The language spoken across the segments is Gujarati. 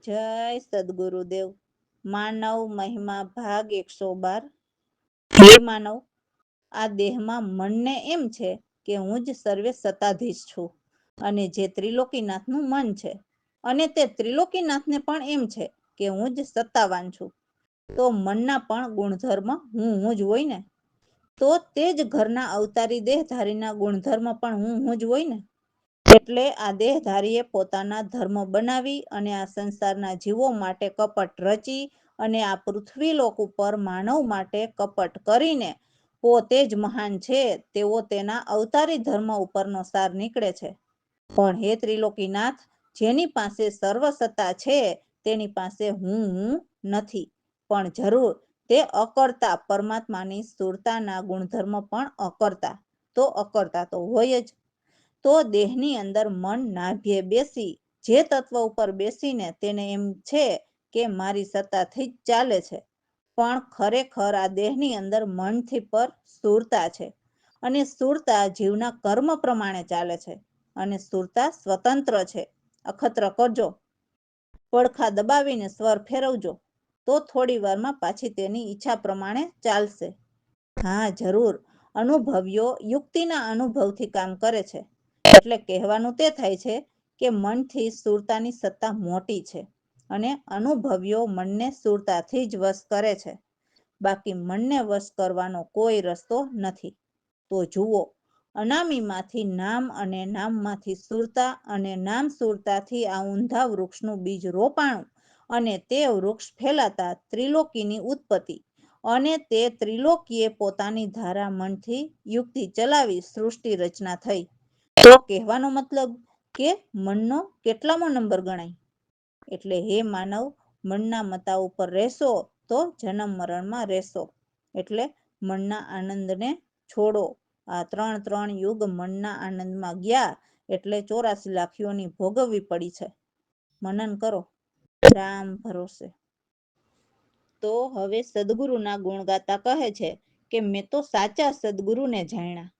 જય સદગુરુદેવ. માનવ મહિમા ભાગ 112. હે માનવ, આ દેહમાં મનને એમ છે કે હું જ સર્વે સત્તાધીશ છું અને જે ત્રિલોકીનાથનું મન છે, અને તે ત્રિલોકીનાથને પણ એમ છે કે હું જ સત્તાવાન છું. તો મનના પણ ગુણધર્મ હું જ હોય ને, તો તે જ ઘરના અવતારી દેહધારીના ગુણધર્મ પણ હું જ હોય ને. એટલે આ દેહધારીએ પોતાના ધર્મ બનાવી અને આ સંસારના જીવો માટે કપટ રચી અને આ પૃથ્વીલોક ઉપર માનવ માટે કપટ કરીને પોતે જ મહાન છે તેવો તેના અવતારી ધર્મ ઉપરનો સાર નીકળે છે. પણ હે ત્રિલોકીનાથ, જેની પાસે સર્વ સત્તા છે તેની પાસે હું નથી, પણ જરૂર તે અકર્તા પરમાત્માની સ્થૂળતાના ગુણધર્મ પણ અકર્તા તો હોય જ. તો દેહની અંદર મન નાભ્યે બેસી જે તત્વ ઉપર બેસીને તેને એમ છે કે મારી સત્તાથી જ ચાલે છે, પણ ખરેખર આ દેહની અંદર મનથી પર સ્થૂળતા છે, અને સ્થૂળતા જીવના કર્મ પ્રમાણે ચાલે છે, અને સ્થૂળતા સ્વતંત્ર છે. અખત્ર કરજો, પડખા દબાવીને સ્વર ફેરવજો, તો થોડી વારમાં પાછી તેની ઈચ્છા પ્રમાણે ચાલશે. હા જરૂર, અનુભવીઓ યુક્તિના અનુભવથી કામ કરે છે. એટલે કહેવાનું તે થાય છે કે મનથી સ્થૂળતાની સત્તા મોટી છે, અને અનુભવીઓ મનને સ્થૂળતાથી જ વશ કરે છે. બાકી મનને વશ કરવાનો કોઈ રસ્તો નથી. તો જુઓ, અનામીમાંથી નામ અને નામમાંથી સ્થૂળતા અને નામ સ્થૂળતાથી આ ઊંધા વૃક્ષનું બીજ રોપાણું, અને તે વૃક્ષ ફેલાતા ત્રિલોકીની ઉત્પત્તિ, અને તે ત્રિલોકીએ પોતાની ધારા મનથી યુક્તિ ચલાવી સૃષ્ટિ રચના થઈ. તો કહેવાનો મતલબ કે મનનો કેટલામો નંબર ગણાય? એટલે હે માનવ, મનના મતા ઉપર રહેશો તો જન્મ મરણમાં રહેશો. એટલે મનના આનંદને છોડો. આ 3 યુગ મનના આનંદમાં ગયા એટલે 84 લાખીઓની ભોગવવી પડી છે. મનન કરો, રામ ભરોસે. તો હવે સદગુરુના ગુણ ગાતા કહે છે કે મેં તો સાચા સદગુરુને જાણ્યા,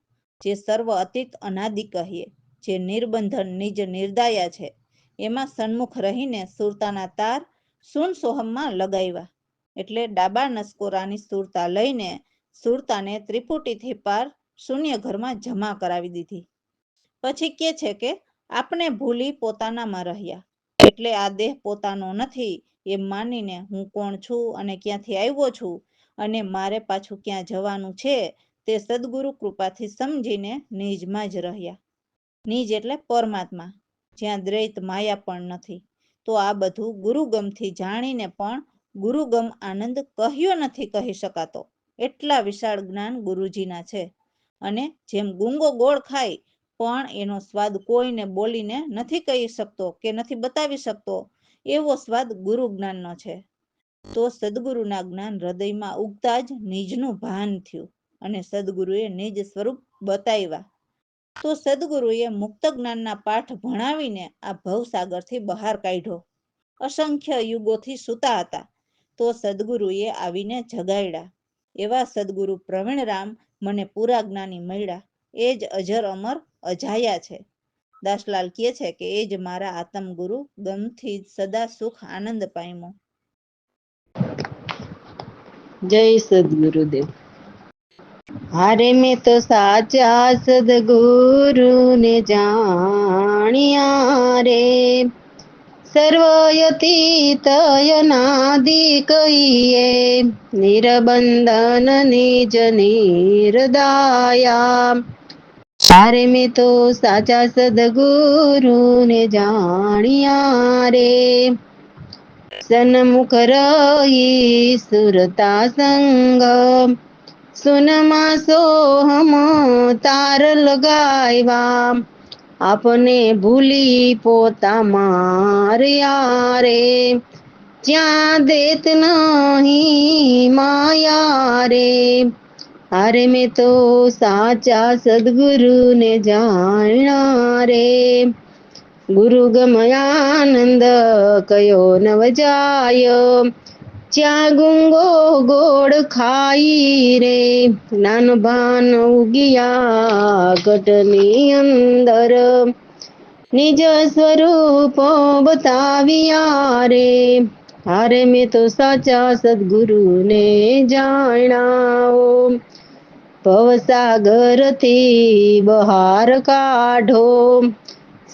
જે સર્વ અતીત અનાદિ કહીએ, જે નિર્બંધન નિજ નિર્દાયા છે. એમાં સન્મુખ રહીને સુરતાના તાર સૂન સોહમમાં લગાવ્યા. એટલે ડાબા નસકોરાની સુરતા લઈને સુરતાને ત્રિપુટીથી પાર શૂન્ય ઘરમાં જમા કરાવી દીધી. પછી કે છે કે આપણે ભૂલી પોતાનામાં રહ્યા, એટલે આ દેહ પોતાનો નથી એમ માનીને હું કોણ છું અને ક્યાંથી આવ્યો છું અને મારે પાછું ક્યાં જવાનું છે તે સદગુરુ કૃપાથી સમજીને નિજમાં જ રહ્યા. નિજ એટલે પરમાત્મા, જ્યાં દ્વૈત માયા પણ નથી. તો આ બધું ગુરુગમથી જાણીને પણ ગુરુગમ આનંદ કહ્યો નથી કહી શકાતો, એટલા વિશાળ જ્ઞાન ગુરુજીના છે. અને જેમ ગુંગો ગોળ ખાય પણ એનો સ્વાદ કોઈને બોલીને નથી કહી શકતો કે નથી બતાવી શકતો, એવો સ્વાદ ગુરુ જ્ઞાનનો છે. તો સદગુરુના જ્ઞાન હૃદયમાં ઉગતા જ નિજનું ભાન થયું, અને સદગુરુએ નિજ સ્વરૂપ બતાવ્યા. તો સદગુરુએ મુક્ત જ્ઞાનના પાઠ ભણાવીને આ ભવસાગરથી બહાર કાઢ્યો. અસંખ્ય યુગોથી સૂતા હતા, તો સદગુરુએ આવીને જગાડ્યા. એવા સદગુરુ પ્રવીણરામ મને પૂરા જ્ઞાની મળ્યા, એ જ અજર અમર અજાયા છે. દાસલાલ કહે છે કે એ જ મારા આત્મગુરુ, ગમથી સદા સુખ આનંદ પામ્યો. જય સદગુરુદેવ. હારે મેં તો સાચા સદગુરુને જાણ્યા રે, સર્વયતીત અનાદિ કહીએ, નિરબંધન નિજ નિર્દાયા. હારે મેં તો સાચા સદગુરુને જાણ્યા રે, સન્મુખ રહી સુરતા સંગ, સુનમાં સોહમ તાર લગાવ્યા. આપને ભૂલી પોતા માર્યા રે, જ્યાં દેત નહીં માયા રે. હારે મેં તો સાચા સદગુરુને જાણ્યા રે, ગુરુ ગમયાનંદ કયો નવ જાય, જ્યાં ગુંગો ગોળ ખાઈ રે, જ્ઞાન ભાન ઉગિયા ઘટની અંદર, નિજ સ્વરૂપ બતાવ્યા રે. હારે મેં તો સાચા સદગુરુને જાણ્યા. ભવસાગરથી બહાર કાઢો,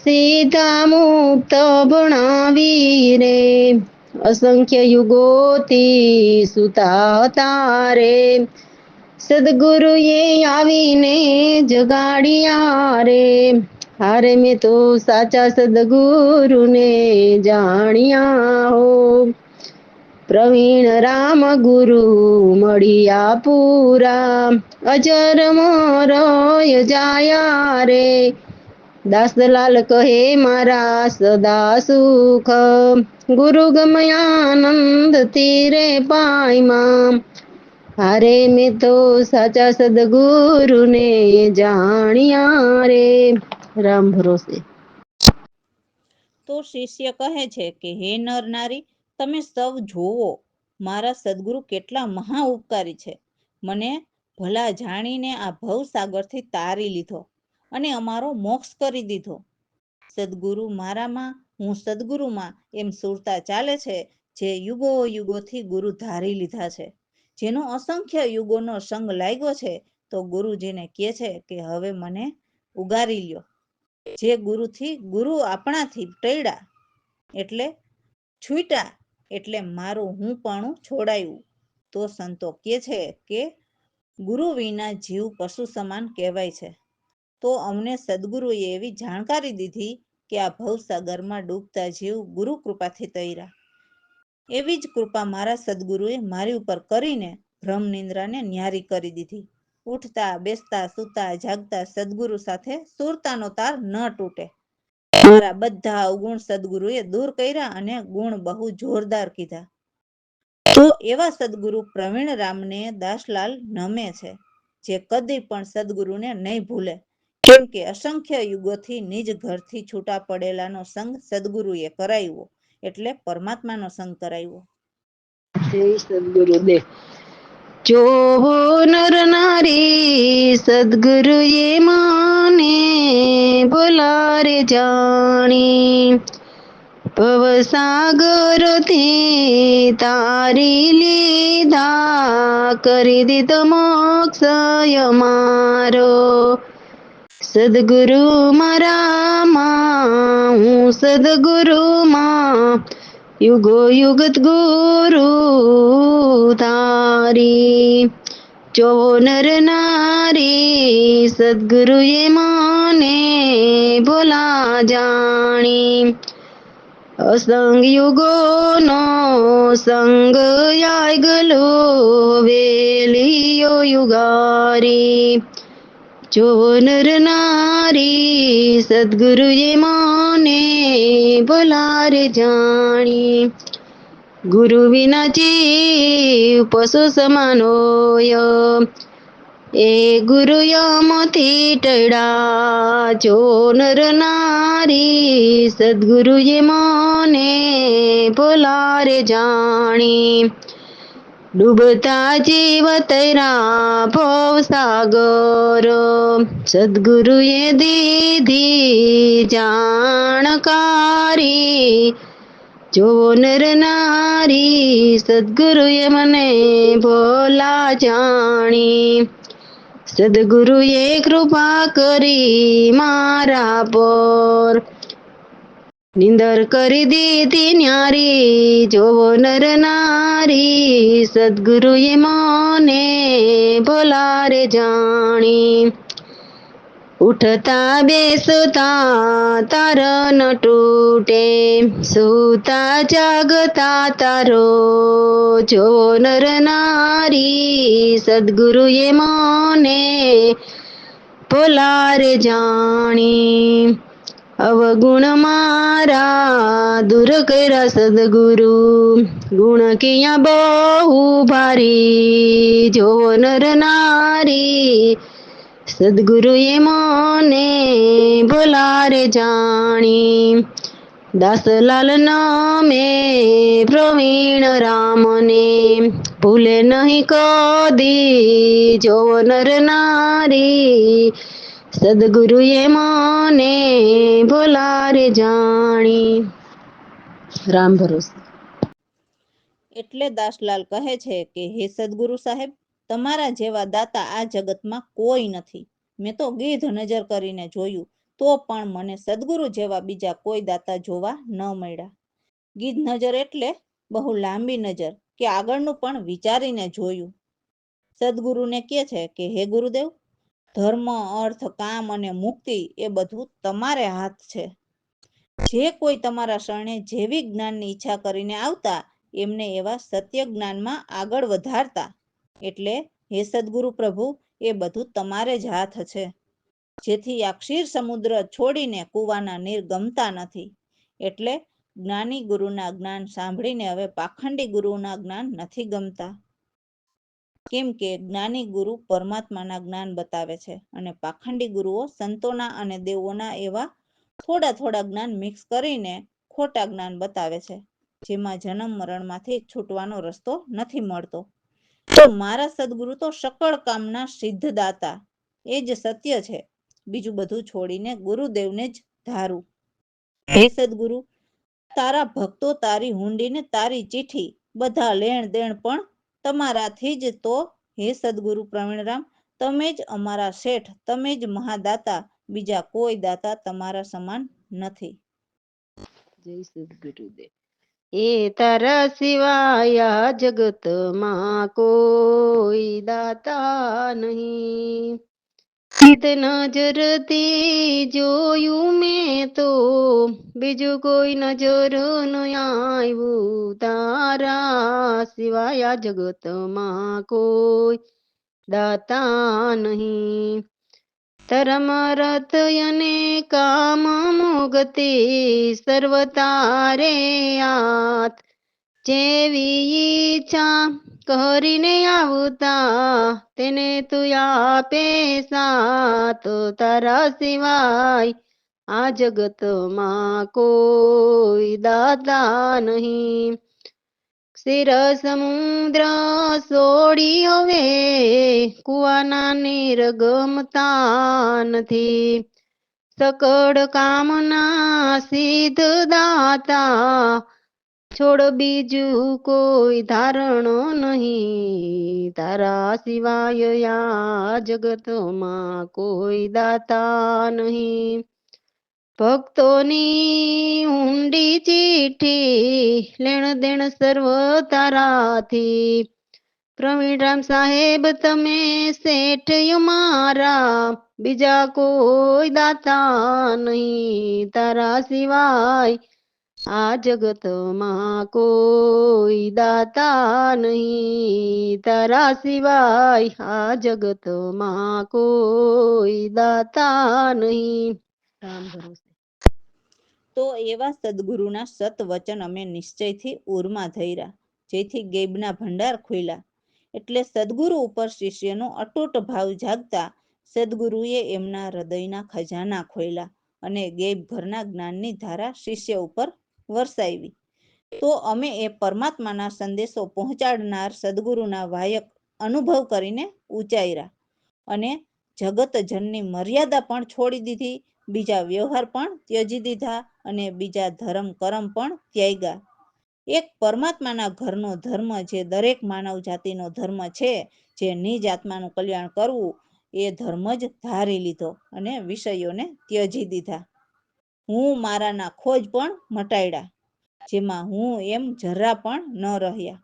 સીધા મુક્ત ભણાવી રે. અસંખ્ય યુગોથી સુતા તારે, સદગુરુએ આવીને જગાડ્યા રે. હારે મેં તો સાચા સદગુરુને જાણ્યા હો. પ્રવીણ રામ ગુરુ મળ્યા પૂરા, અજર મોરય જાયા રે. દાસલાલ કહે મારા સદા સુખ, ગુરુ ગમયાનંદ તીરે પાયમાં. હારે મેં તો સાચા સદગુરુને જાણ્યા રે. રામ ભરોસે. તો શિષ્ય કહે છે કે હે નર નારી, તમે સૌ જોવો, મારા સદગુરુ કેટલા મહા ઉપકારી છે. મને ભલા જાણીને આ ભવસાગરથી તારી લીધો અને અમારો મોક્ષ કરી દીધો. સદગુરુ મારામાં, હું સદગુરુમાં, એમ સુરતા ચાલે છે. જે યુગો યુગોથી ગુરુ ધારી લીધા છે, જેનો અસંખ્ય યુગોનો સંગ લાગ્યો છે, તો ગુરુજીને કહે છે કે હવે મને ઉગારી લ્યો. જે ગુરુ આપણાથી ટળ્યા એટલે છૂટ્યા, એટલે મારું હું પણ છોડાયું. તો સંતો કહે છે કે ગુરુ વિના જીવ પશુ સમાન કહેવાય છે. તો અમને સદગુરુએ એવી જાણકારી દીધી કે આ ભવસાગરમાં ડૂબતા જીવ ગુરુ કૃપાથી તર્યા. એવી જ કૃપા મારા સદગુરુએ મારી ઉપર કરીને ભ્રમ નિંદ્રાને ન્યારી કરી દીધી. ઉઠતા બેસતા સૂતા જાગતા સદગુરુ સાથે સુરતાનો તાર ન તૂટે. મારા બધા અવગુણ સદગુરુએ દૂર કર્યા અને ગુણ બહુ જોરદાર કીધા. તો એવા સદગુરુ પ્રવીણ રામને દાસલાલ નમે છે, જે કદી પણ સદગુરુને નહીં ભૂલે. કેમ કે અસંખ્ય યુગોથી નિજ ઘરથી છૂટા પડેલાનો સંગ સદગુરુએ કરાવ્યો, એટલે પરમાત્માનો સંગ કરાવ્યો. સદગુરુદેવ. જોવો નર નારી, સદગુરુએ માને બોલારે જાણી. ભવસાગરથી તારી લીધા, કરી દીધો મોક્ષ મારો. સદગુરુ મારામાં, હું સદગુરુમાં, યુગો યુગત ગુરુ તારી. જો નર નારી, સદગુરુએ માને ભોલા જાણી. અસંગ યુગોનો સંગ આગલો, વેલીયો યુગારી. જો નર નારી, સદગુરુએ માને ભોલારે જાણી. ગુરુ વિના જીવ પશુ સમાન હોય, એ ગુરુ યમથી ટળ્યા. જો નર નારી, સદગુરુએ માને ભોલારે જાણી. ડૂબતા જીવ તૈરા ભવસાગર, સદગુરુએ દીધી જાણકારી. જો નર નારી, સદગુરુએ મને ભોલા જાણી. સદગુરુએ કૃપા કરી મારા પર, નિંદર કરી દીધી ન્યારી. જોવો નર નારી, સદગુરુએ મને ભોલારે જાણી. ઉઠતા બેસતા તાર ન તૂટે, સૂતા જાગતા તારો. જોવો નર નારી, સદગુરુએ મને ભોલારે જાણી. અવગુણ મારા દૂર કર્યા સદગુરુ, ગુણ કિયા બહુ ભારી. જોવો નર નારી, સદગુરુએ મને ભોલારે જાણી. દાસલાલ નામે પ્રવીણ રામને, ભૂલે નહીં કદી. જોવો નર નારી, સદગુરુએ મને ભોલા રે જાણી. રામ ભરોસે. એટલે દાસલાલ કહે છે કે હે સદગુરુ સાહેબ, તમારા જેવા દાતા આ જગતમાં કોઈ નથી. મેં તો ગીધ નજર કરીને જોયું, તો પણ મને સદગુરુ જેવા બીજા કોઈ દાતા જોવા ન મળ્યા. ગીધ નજર એટલે બહુ લાંબી નજર, કે આગળનું પણ વિચારીને જોયું. સદગુરુને કહે છે કે હે ગુરુદેવ, ધર્મ, અર્થ, કામ અને મુક્તિ એ બધું તમારે હાથ છે. જે કોઈ તમારા શરણે જેવી જ્ઞાનની ઈચ્છા કરીને આવતા, એમને એવા સત્ય જ્ઞાનમાં આગળ વધારતા. એટલે હે સદગુરુ પ્રભુ, એ બધું તમારે જ હાથ છે. જેથી આ ક્ષીર સમુદ્ર છોડીને કૂવાના નીર ગમતા નથી. એટલે જ્ઞાની ગુરુના જ્ઞાન સાંભળીને હવે પાખંડી ગુરુના જ્ઞાન નથી ગમતા. કેમ કે જ્ઞાની ગુરુ પરમાત્માના જ્ઞાન બતાવે છે, અને પાખંડી ગુરુઓ સંતોના અને દેવોના એવા થોડા થોડા જ્ઞાન મિક્સ કરીને ખોટા જ્ઞાન બતાવે છે, જેમાં જન્મ મરણમાંથી છૂટવાનો રસ્તો નથી મળતો. તો મારા સદગુરુ તો સકળ કામના સિદ્ધદાતા, એ જ સત્ય છે. બીજું બધું છોડીને ગુરુદેવને જ ધારું. હે સદગુરુ, તારા ભક્તો, તારી હુંડી ને તારી ચીઠી, બધા લેણ દેણ પણ તમારાથી જ. તો હે સદગુરુ પ્રવીણરામ, તમે જ અમારા શેઠ, તમે જ મહાદાતા, બીજા કોઈ દાતા તમારા સમાન નથી. જય સદગુરુદેવ. એ તારા સિવાય આ જગતમાં કોઈ દાતા નહીં. ગીધ નજરથી જોયું મેં તો, બીજું કોઈ નજર ન આવ્યું. તારા સિવાય આ જગતમાં કોઈ દાતા નહીં. ધર્મ, રથ અને કામ, મુક્તિ સર્વ તારે હાથ. જેવી ઈચ્છા કરીને આવતા, તેને તું આપે સાથ. તારા સિવાય આ જગતમાં કોઈ દાતા નહીં. ક્ષીર સમુદ્ર છોડી હવે કુવાના નીર ગમતા નથી. સકળ કામના સિદ્ધ દાતા, છોડ બીજું કોઈ ધારણો નહીં. તારા સિવાય આ જગતમાં કોઈ દાતા નહીં. ભક્તોની ઊંડી ચીઠી, લેણ દેણ સર્વ તારાથી. પ્રવીણરામ સાહેબ તમે શેઠ મારા, બીજા કોઈ દાતા નહીં. તારા સિવાય આ જગતમાં કોઈ દાતા નહીં. તારા સિવાય આ જગતમાં કોઈ દાતા નહીં. રામ ભરોસે. તો એવા સદગુરુના સત વચન અમે નિશ્ચયથી ઉરમાં ધર્યા, જેથી ગેબના ભંડાર ખુલ્યા. એટલે સદગુરુ ઉપર શિષ્યનો અતૂટ ભાવ જાગતા સદગુરુએ એમના હૃદયના ખજાના ખોલ્યા, અને ગેબ ઘરના જ્ઞાનની ધારા શિષ્ય ઉપર વરસાવી. તો અમે એ પરમાત્માના સંદેશો પહોંચાડનાર સદગુરુના વાયક અનુભવ કરીને ઉચાર્યા, અને જગતજનની મર્યાદા પણ છોડી દીધી, બીજા વ્યવહાર પણ ત્યજી દીધા, અને બીજા ધર્મ કરમ પણ ત્યાગ્યા. એક પરમાત્માના ઘરનો ધર્મ, જે દરેક માનવ જાતિનો ધર્મ છે, જે નિજ આત્માનું કલ્યાણ કરવું, એ ધર્મ જ ધારી લીધો, અને વિષયોને ત્યજી દીધા. હું મારાના ખોજ પણ મટાડ્યા, જેમાં હું એમ જરા પણ ન રહ્યા.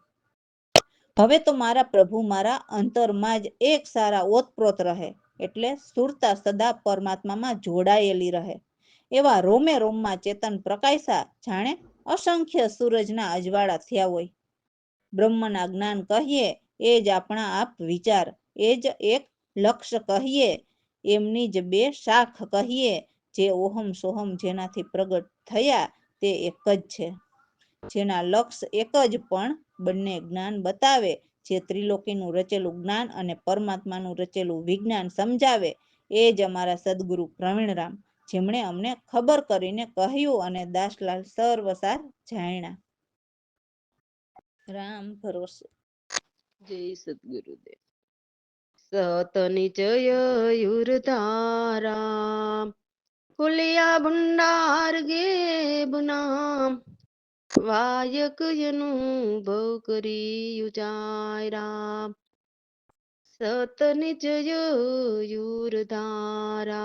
હવે તો મારા પ્રભુ મારા અંતરમાં જ એક સારા ઓતપ્રોત રહે, એટલે સુરતા સદા પરમાત્મામાં જોડાયેલી રહે. એવા રોમે રોમમાં ચેતન પ્રકાશા, જાણે અસંખ્ય સૂરજના અજવાળા થયા હોય. બ્રહ્મના જ્ઞાન કહીએ એ જ આપણા આપ વિચાર, એ જ એક લક્ષ્ય કહીએ, એમની જ બે શાખ કહીએ. જે ઓહમ સોહમ જેનાથી પ્રગટ થયા તે એક જ છે. જેના લક્ષ્ય એક જ, પણ બંને જ્ઞાન બતાવે. જે ત્રિલોકીનું રચેલું જ્ઞાન અને પરમાત્માનું રચેલું વિજ્ઞાન સમજાવે, એ જ અમારા સદગુરુ પ્રવીણરામ, જેમણે અમને ખબર કરીને કહ્યું, અને દાસલાલ સર્વસાર જાણ્યા. રામ ભરોસે. જય સદગુરુદેવ. સત નિચય યુરધારા ખુલ્યા ભંડાર ગેબના વાયકયનું ભવ કરી ઉજાયરા સત નિચય યુરધારા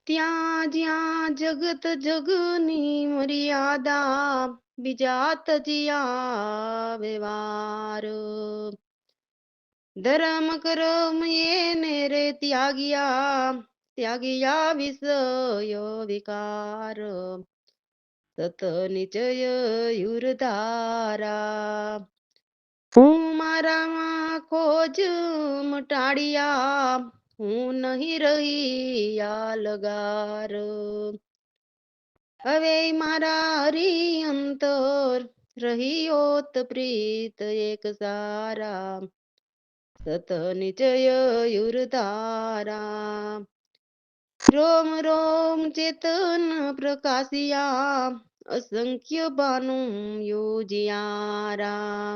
ત્યાં જ્યાં જગત જગની મર્યાદા બીજા તજિયા વ્યવહાર ધર્મ કરમ એને રે ત્યાગિયા વિષય વિકાર સત નિચય યુરધારા હું મારામાં ખોજ મટાડિયા હું નહીં રહી આ લગાર હવે મારા હરી અંતર રહીઓત પ્રીત એક સારા સત નિચય યુરધારા રોમ રોમ ચેતન પ્રકાશિયા અસંખ્ય બાનું યોજિયારા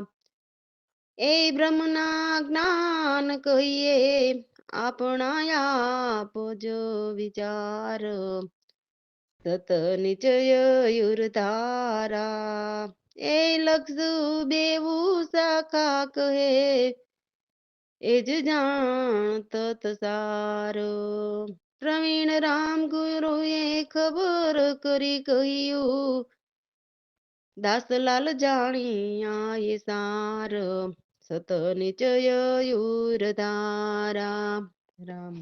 એ બ્રહ્મના જ્ઞાન કહીએ આપણા આપજો વિચાર સત નિચય યુરધારા એ લક્ષ બેવું શાખા કહે એ જ જાણ તત સાર પ્રવીણ રામ ગુરુએ ખબર કરી કહ્યું દાસલાલ જાણિયા એ સાર સત નિચય યુરધારા રામ